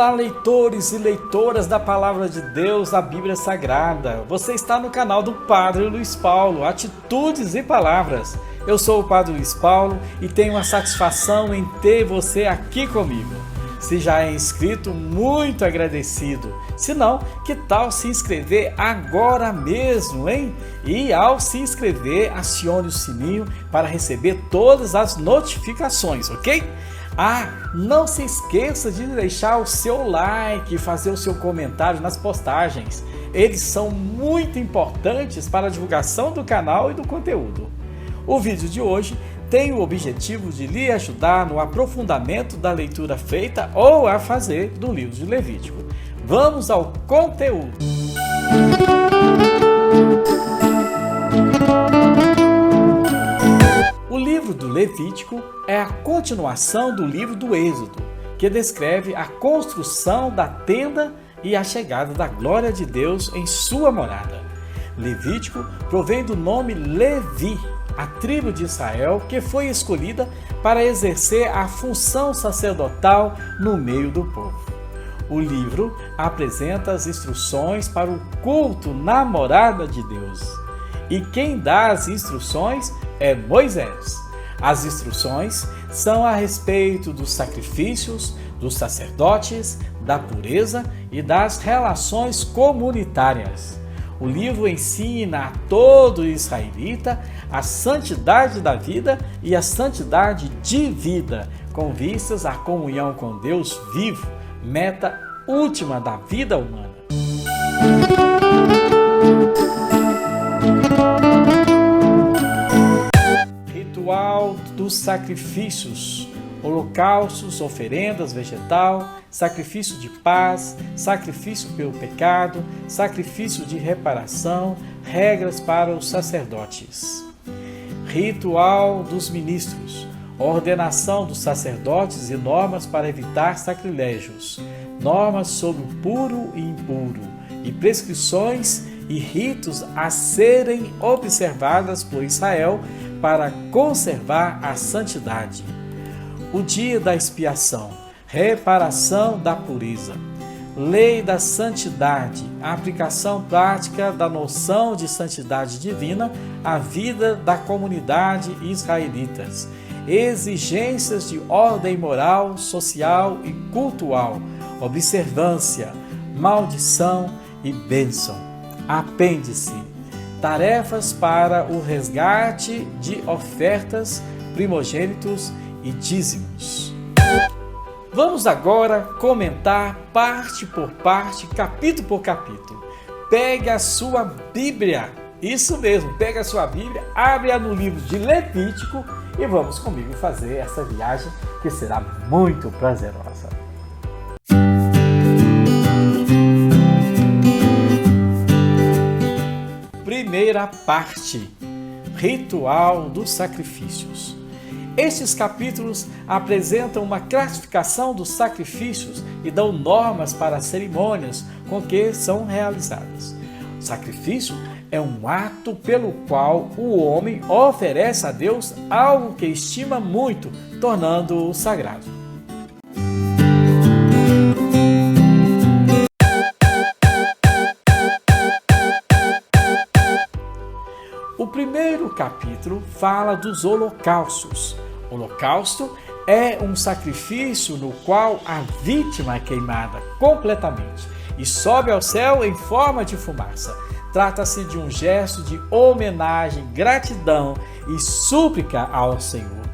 Olá, leitores e leitoras da Palavra de Deus, da Bíblia Sagrada. Você está no canal do Padre Luiz Paulo, Atitudes e Palavras. Eu sou o Padre Luiz Paulo e tenho a satisfação em ter você aqui comigo. Se já é inscrito, muito agradecido. Se não, que tal se inscrever agora mesmo, hein? E ao se inscrever, acione o sininho para receber todas as notificações, ok? Não se esqueça de deixar o seu like e fazer o seu comentário nas postagens. Eles são muito importantes para a divulgação do canal e do conteúdo. O vídeo de hoje tem o objetivo de lhe ajudar no aprofundamento da leitura feita ou a fazer do livro de Levítico. Vamos ao conteúdo. O livro do Levítico é a continuação do livro do Êxodo, que descreve a construção da tenda e a chegada da glória de Deus em sua morada. Levítico provém do nome Levi, a tribo de Israel que foi escolhida para exercer a função sacerdotal no meio do povo. O livro apresenta as instruções para o culto na morada de Deus. E quem dá as instruções é Moisés. As instruções são a respeito dos sacrifícios, dos sacerdotes, da pureza e das relações comunitárias. O livro ensina a todo israelita a santidade da vida e a santidade de vida, com vistas à comunhão com Deus vivo, meta última da vida humana. Ritual dos sacrifícios: holocaustos, oferendas vegetal, sacrifício de paz, sacrifício pelo pecado, sacrifício de reparação, regras para os sacerdotes. Ritual dos ministros: ordenação dos sacerdotes e normas para evitar sacrilégios, normas sobre o puro e impuro, e prescrições e ritos a serem observadas por Israel para conservar a santidade. O dia da expiação, reparação da pureza, lei da santidade, a aplicação prática da noção de santidade divina à vida da comunidade israelitas, exigências de ordem moral, social e cultural, observância, maldição e bênção. Apêndice: tarefas para o resgate de ofertas, primogênitos e dízimos. Vamos agora comentar parte por parte, capítulo por capítulo. Pegue a sua Bíblia, isso mesmo, pegue a sua Bíblia, abre-a no livro de Levítico e vamos comigo fazer essa viagem que será muito prazerosa. Primeira parte: ritual dos sacrifícios. Estes capítulos apresentam uma classificação dos sacrifícios e dão normas para as cerimônias com que são realizadas. O sacrifício é um ato pelo qual o homem oferece a Deus algo que estima muito, tornando-o sagrado. O primeiro capítulo fala dos holocaustos. O holocausto é um sacrifício no qual a vítima é queimada completamente e sobe ao céu em forma de fumaça. Trata-se de um gesto de homenagem, gratidão e súplica ao Senhor.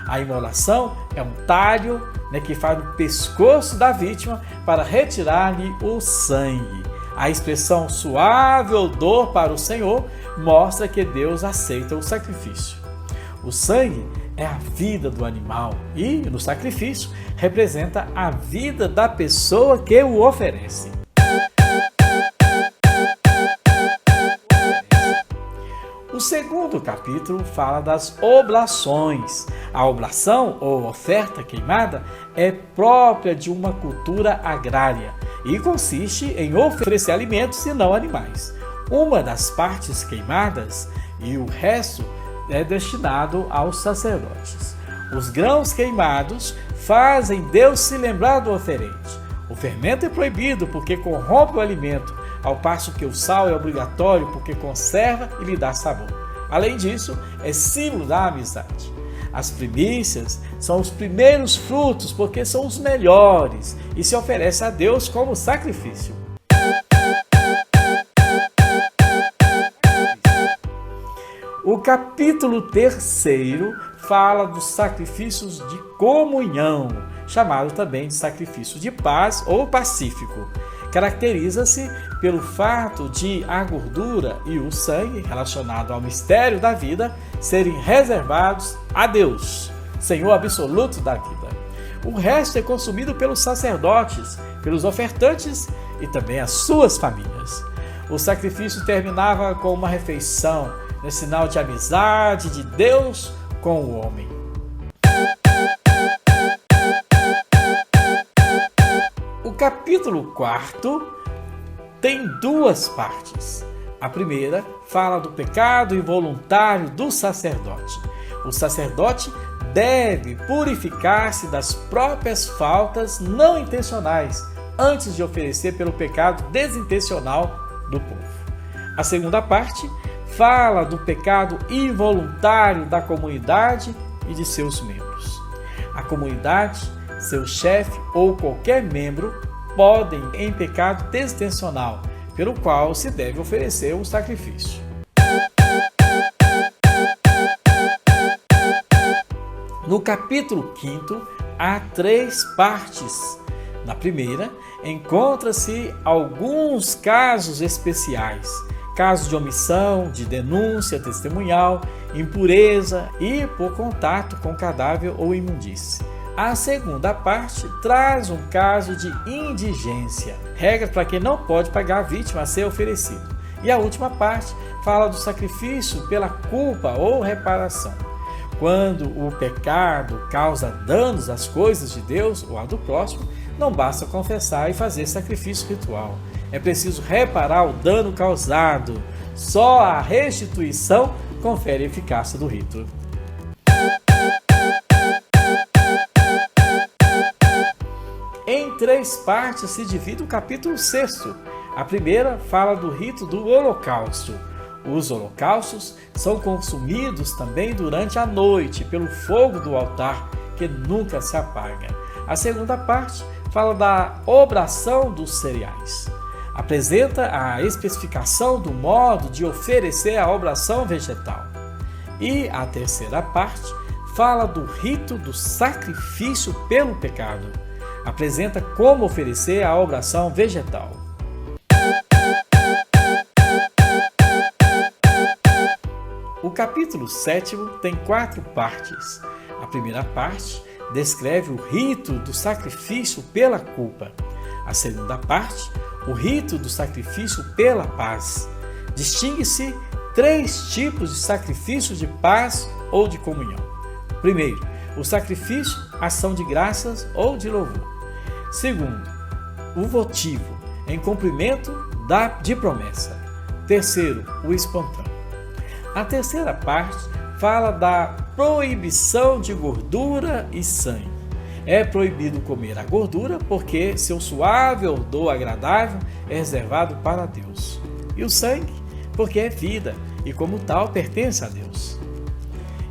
A imolação é um talho que faz no pescoço da vítima para retirar-lhe o sangue. A expressão suave odor para o Senhor mostra que Deus aceita o sacrifício. O sangue é a vida do animal e, no sacrifício, representa a vida da pessoa que o oferece. O segundo capítulo fala das oblações. A oblação, ou oferta queimada, é própria de uma cultura agrária e consiste em oferecer alimentos e não animais. Uma das partes queimadas e o resto é destinado aos sacerdotes. Os grãos queimados fazem Deus se lembrar do oferente. O fermento é proibido porque corrompe o alimento, ao passo que o sal é obrigatório porque conserva e lhe dá sabor. Além disso, é símbolo da amizade. As primícias são os primeiros frutos porque são os melhores e se oferece a Deus como sacrifício. O capítulo 3º fala dos sacrifícios de comunhão, chamado também de sacrifício de paz ou pacífico. Caracteriza-se pelo fato de a gordura e o sangue, relacionado ao mistério da vida, serem reservados a Deus, Senhor absoluto da vida. O resto é consumido pelos sacerdotes, pelos ofertantes e também as suas famílias. O sacrifício terminava com uma refeição, sinal de amizade de Deus com o homem. O capítulo 4 tem duas partes. A primeira fala do pecado involuntário do sacerdote. O sacerdote deve purificar-se das próprias faltas não intencionais antes de oferecer pelo pecado desintencional do povo. A segunda parte fala do pecado involuntário da comunidade e de seus membros. A comunidade, seu chefe ou qualquer membro podem em pecado desintencional, pelo qual se deve oferecer um sacrifício. No capítulo 5º, há 3 partes. Na primeira, encontra-se alguns casos especiais, casos de omissão, de denúncia testemunhal, impureza e por contato com cadáver ou imundície. A segunda parte traz um caso de indigência, regra para quem não pode pagar a vítima a ser oferecido. E a última parte fala do sacrifício pela culpa ou reparação. Quando o pecado causa danos às coisas de Deus ou à do próximo, não basta confessar e fazer sacrifício ritual. É preciso reparar o dano causado. Só a restituição confere a eficácia do rito. Em 3 partes se divide o capítulo 6º. A primeira fala do rito do holocausto. Os holocaustos são consumidos também durante a noite pelo fogo do altar, que nunca se apaga. A segunda parte fala da obração dos cereais. Apresenta a especificação do modo de oferecer a obração vegetal. E a terceira parte fala do rito do sacrifício pelo pecado. Apresenta como oferecer a obração vegetal. O capítulo 7º tem 4 partes. A primeira parte descreve o rito do sacrifício pela culpa. A segunda parte, o rito do sacrifício pela paz. Distingue-se 3 tipos de sacrifício de paz ou de comunhão. Primeiro, o sacrifício, ação de graças ou de louvor. Segundo, o votivo, em cumprimento de promessa. Terceiro, o espontâneo. A terceira parte fala da proibição de gordura e sangue. É proibido comer a gordura porque seu suave odor agradável é reservado para Deus. E o sangue porque é vida e como tal pertence a Deus.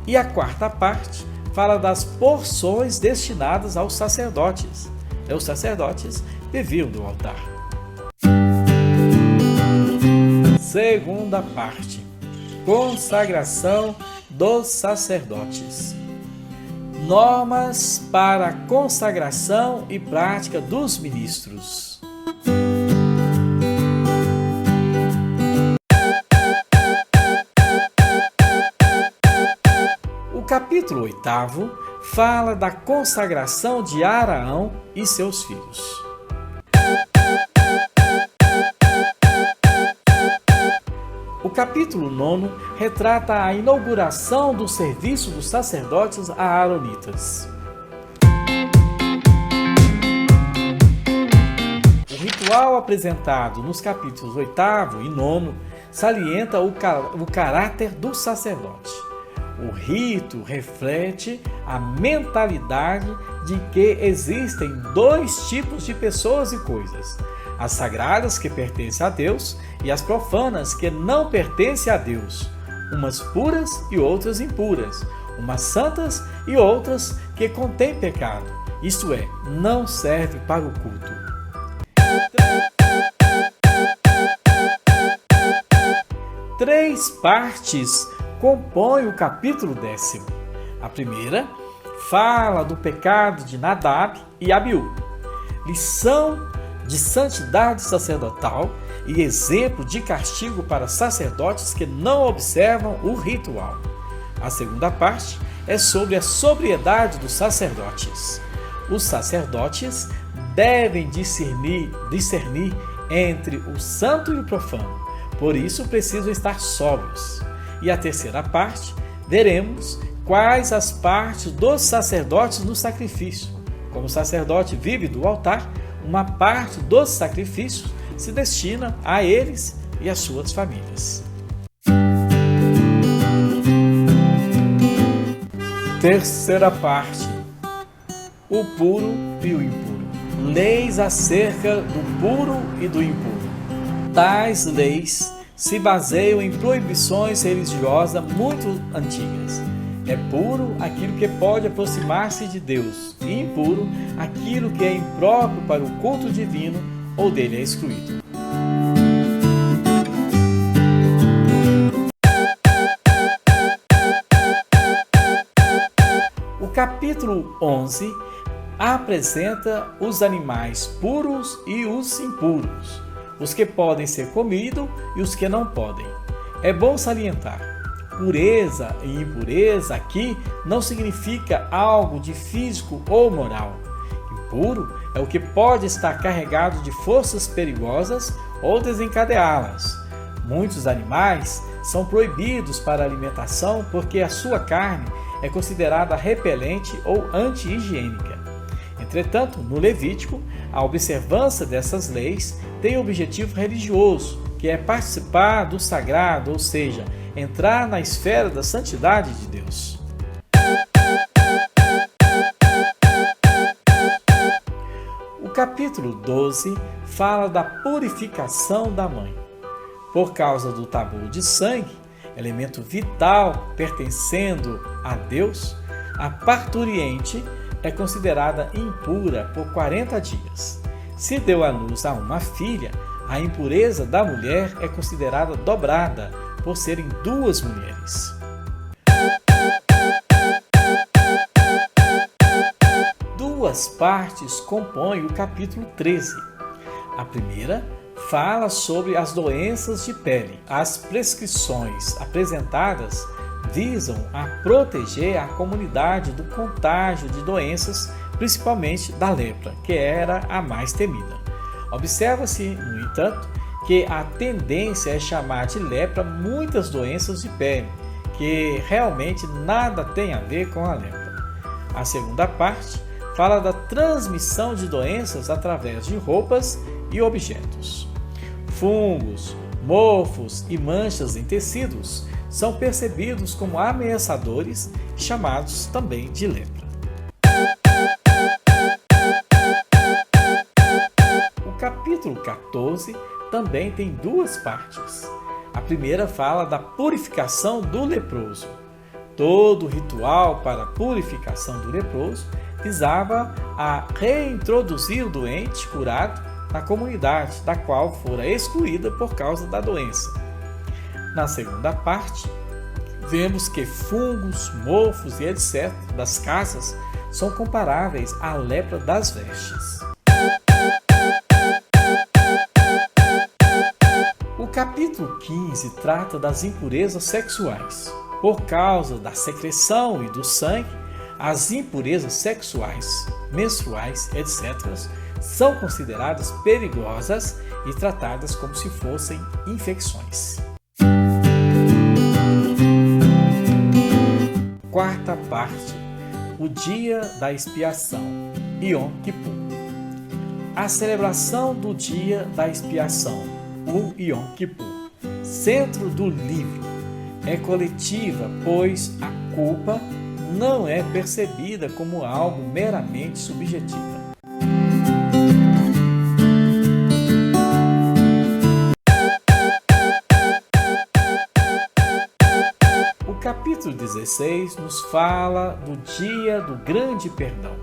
E a quarta parte fala das porções destinadas aos sacerdotes. Os sacerdotes bebiam do altar. Segunda parte. Consagração dos sacerdotes. Normas para a consagração e prática dos ministros. O capítulo 8º fala da consagração de Araão e seus filhos. O capítulo 9 retrata a inauguração do serviço dos sacerdotes a Aaronitas. O ritual apresentado nos capítulos 8º e 9 salienta o caráter do sacerdote. O rito reflete a mentalidade de que existem dois tipos de pessoas e coisas: as sagradas, que pertencem a Deus, e as profanas, que não pertencem a Deus, umas puras e outras impuras, umas santas e outras que contêm pecado, isto é, não serve para o culto. Três partes compõem o capítulo 10º. A primeira fala do pecado de Nadab e Abiú, lição de santidade sacerdotal e exemplo de castigo para sacerdotes que não observam o ritual. A segunda parte é sobre a sobriedade dos sacerdotes. Os sacerdotes devem discernir entre o santo e o profano, por isso precisam estar sóbrios. E a terceira parte, veremos quais as partes dos sacerdotes no sacrifício. Como o sacerdote vive do altar, uma parte dos sacrifícios se destina a eles e às suas famílias. Terceira parte: o puro e o impuro. Leis acerca do puro e do impuro. Tais leis se baseiam em proibições religiosas muito antigas. É puro aquilo que pode aproximar-se de Deus, e impuro aquilo que é impróprio para o culto divino ou dele é excluído. O capítulo 11 apresenta os animais puros e os impuros, os que podem ser comidos e os que não podem. É bom salientar: pureza e impureza aqui não significa algo de físico ou moral. Impuro é o que pode estar carregado de forças perigosas ou desencadeá-las. Muitos animais são proibidos para alimentação porque a sua carne é considerada repelente ou anti-higiênica. Entretanto, no Levítico, a observância dessas leis tem um objetivo religioso, que é participar do sagrado, ou seja, entrar na esfera da santidade de Deus. O capítulo 12 fala da purificação da mãe. Por causa do tabu de sangue, elemento vital pertencendo a Deus, a parturiente é considerada impura por 40 dias. Se deu à luz a uma filha, a impureza da mulher é considerada dobrada, por serem duas mulheres. Duas partes compõem o capítulo 13. A primeira fala sobre as doenças de pele. As prescrições apresentadas visam a proteger a comunidade do contágio de doenças, principalmente da lepra, que era a mais temida. Observa-se, no entanto, que a tendência é chamar de lepra muitas doenças de pele, que realmente nada tem a ver com a lepra. A segunda parte fala da transmissão de doenças através de roupas e objetos. Fungos, mofos e manchas em tecidos são percebidos como ameaçadores, chamados também de lepra. O capítulo 14 também tem duas partes. A primeira fala da purificação do leproso. Todo ritual para a purificação do leproso visava a reintroduzir o doente curado na comunidade da qual fora excluída por causa da doença. Na segunda parte, vemos que fungos, mofos e etc. das casas são comparáveis à lepra das vestes. O capítulo 15 trata das impurezas sexuais. Por causa da secreção e do sangue, as impurezas sexuais, menstruais, etc., são consideradas perigosas e tratadas como se fossem infecções. Quarta parte: o dia da expiação, Yom Kippur. A celebração do dia da expiação, o Yom Kippur, centro do livro, é coletiva, pois a culpa não é percebida como algo meramente subjetivo. O capítulo 16 nos fala do dia do grande perdão.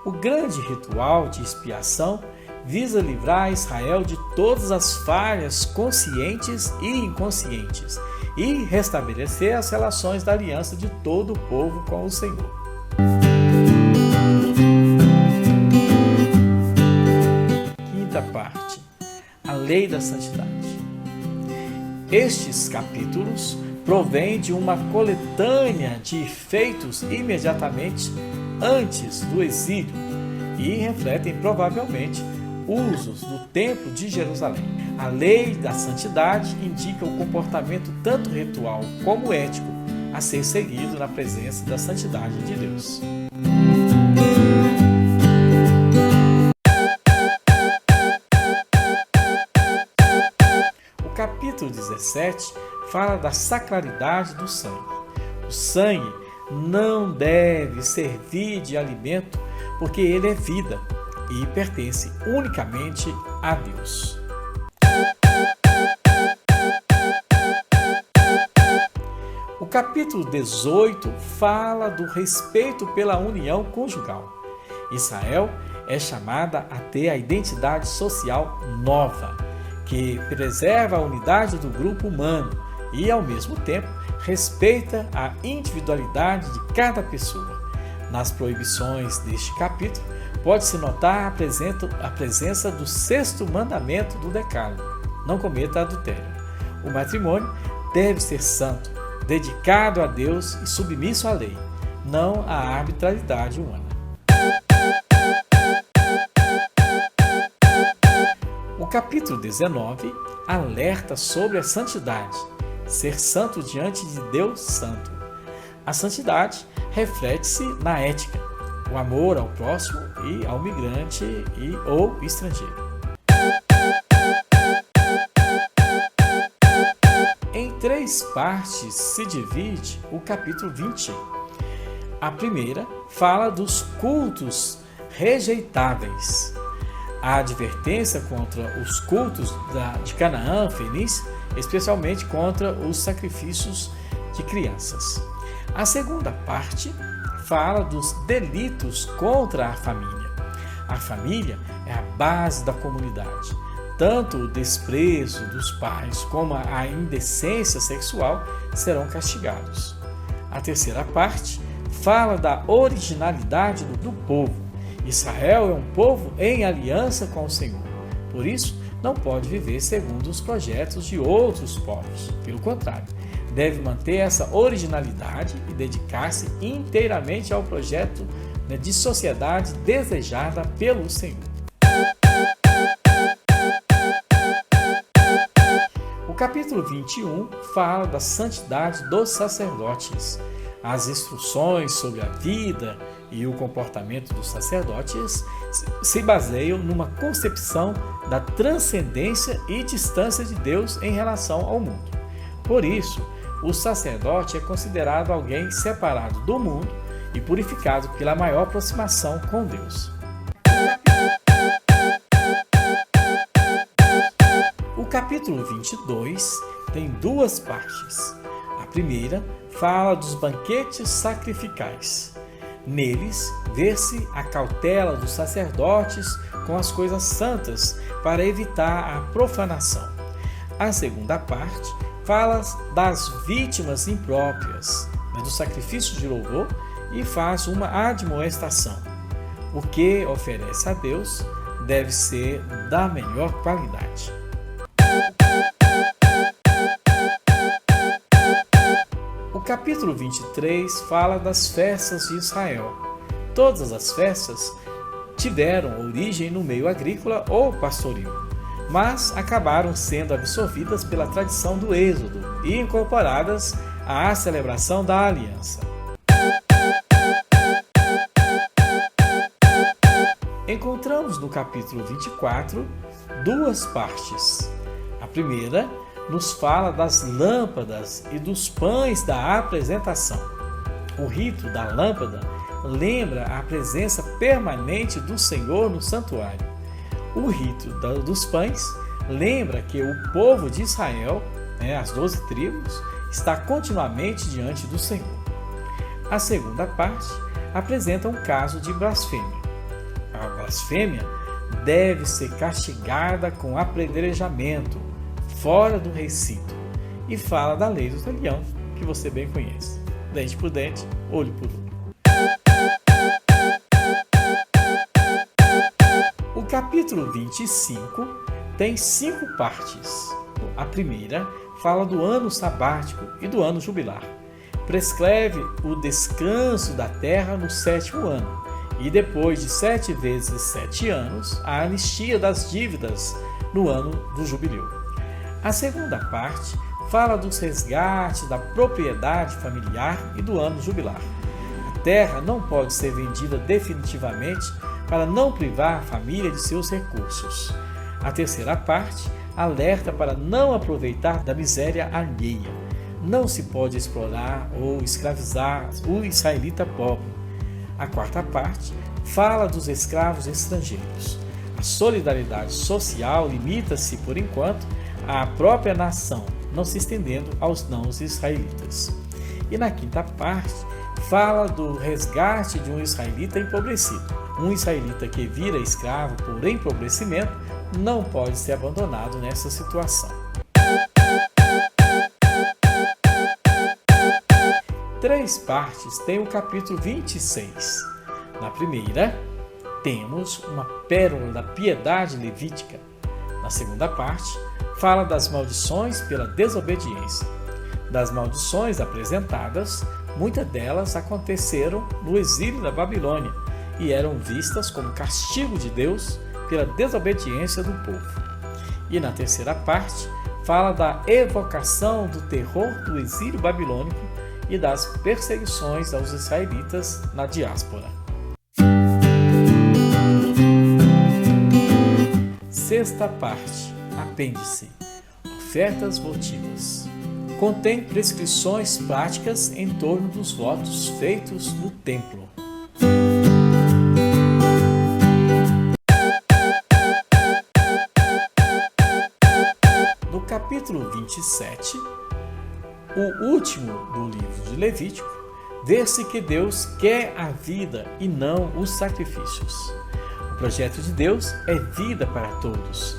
O grande ritual de expiação visa livrar Israel de todas as falhas conscientes e inconscientes e restabelecer as relações da aliança de todo o povo com o Senhor. Quinta parte: a lei da santidade. Estes capítulos provêm de uma coletânea de feitos imediatamente antes do exílio e refletem provavelmente usos do Templo de Jerusalém. A lei da santidade indica o comportamento tanto ritual como ético a ser seguido na presença da santidade de Deus. O capítulo 17 fala da sacralidade do sangue. O sangue não deve servir de alimento porque ele é vida e pertence unicamente a Deus. O capítulo 18 fala do respeito pela união conjugal. Israel é chamada a ter a identidade social nova, que preserva a unidade do grupo humano e, ao mesmo tempo, respeita a individualidade de cada pessoa. Nas proibições deste capítulo, pode-se notar a presença do sexto mandamento do Decálogo: não cometa adultério. O matrimônio deve ser santo, dedicado a Deus e submisso à lei, não à arbitrariedade humana. O capítulo 19 alerta sobre a santidade, ser santo diante de Deus santo. A santidade reflete-se na ética, o amor ao próximo e ao migrante ou estrangeiro. Em 3 partes se divide o capítulo 20. A primeira fala dos cultos rejeitáveis. A advertência contra os cultos de Canaã, Fenícia, especialmente contra os sacrifícios de crianças. A segunda parte fala dos delitos contra a família. A família é a base da comunidade. Tanto o desprezo dos pais como a indecência sexual serão castigados. A terceira parte fala da originalidade do povo. Israel é um povo em aliança com o Senhor. Por isso, não pode viver segundo os projetos de outros povos. Pelo contrário, deve manter essa originalidade e dedicar-se inteiramente ao projeto de sociedade desejada pelo Senhor. O capítulo 21 fala da santidade dos sacerdotes. As instruções sobre a vida e o comportamento dos sacerdotes se baseiam numa concepção da transcendência e distância de Deus em relação ao mundo. Por isso, o sacerdote é considerado alguém separado do mundo e purificado pela maior aproximação com Deus. O capítulo 22 tem 2 partes. A primeira fala dos banquetes sacrificais. Neles, vê-se a cautela dos sacerdotes com as coisas santas para evitar a profanação. A segunda parte fala das vítimas impróprias, do sacrifício de louvor, e faz uma admoestação. O que oferece a Deus deve ser da melhor qualidade. O capítulo 23 fala das festas de Israel. Todas as festas tiveram origem no meio agrícola ou pastoril, mas acabaram sendo absorvidas pela tradição do Êxodo e incorporadas à celebração da aliança. Encontramos no capítulo 24 2 partes. A primeira nos fala das lâmpadas e dos pães da apresentação. O rito da lâmpada lembra a presença permanente do Senhor no santuário. O rito dos pães lembra que o povo de Israel, as 12 tribos, está continuamente diante do Senhor. A segunda parte apresenta um caso de blasfêmia. A blasfêmia deve ser castigada com apedrejamento fora do recinto e fala da lei do talião, que você bem conhece. Dente por dente, olho por olho. O capítulo 25 tem 5 partes. A primeira fala do ano sabático e do ano jubilar. Prescreve o descanso da terra no 7º ano e depois de 7 vezes 7 anos, a anistia das dívidas no ano do jubileu. A segunda parte fala dos resgates da propriedade familiar e do ano jubilar. A terra não pode ser vendida definitivamente para não privar a família de seus recursos. A terceira parte alerta para não aproveitar da miséria alheia. Não se pode explorar ou escravizar o israelita pobre. A quarta parte fala dos escravos estrangeiros. A solidariedade social limita-se, por enquanto, à própria nação, não se estendendo aos não-israelitas. E na quinta parte, fala do resgate de um israelita empobrecido. Um israelita que vira escravo por empobrecimento não pode ser abandonado nessa situação. 3 partes tem o capítulo 26. Na primeira, temos uma pérola da piedade levítica. Na segunda parte, fala das maldições pela desobediência. Das maldições apresentadas, muitas delas aconteceram no exílio da Babilônia e eram vistas como castigo de Deus pela desobediência do povo. E na terceira parte, fala da evocação do terror do exílio babilônico e das perseguições aos israelitas na diáspora. Sexta parte, apêndice, ofertas votivas. Contém prescrições práticas em torno dos votos feitos no templo. No capítulo 27, o último do livro de Levítico, vê-se que Deus quer a vida e não os sacrifícios. O projeto de Deus é vida para todos.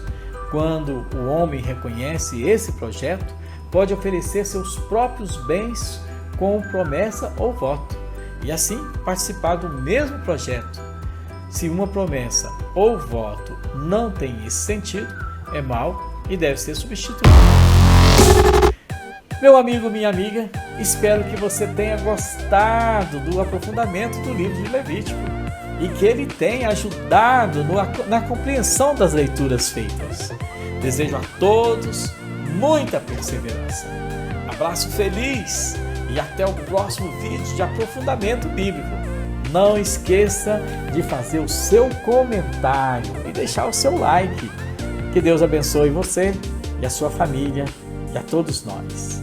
Quando o homem reconhece esse projeto, pode oferecer seus próprios bens com promessa ou voto, e assim participar do mesmo projeto. Se uma promessa ou voto não tem esse sentido, é mau e deve ser substituído. Meu amigo, minha amiga, espero que você tenha gostado do aprofundamento do livro de Levítico e que ele tenha ajudado na compreensão das leituras feitas. Desejo a todos muita perseverança. Abraço feliz e até o próximo vídeo de aprofundamento bíblico. Não esqueça de fazer o seu comentário e deixar o seu like. Que Deus abençoe você e a sua família e a todos nós.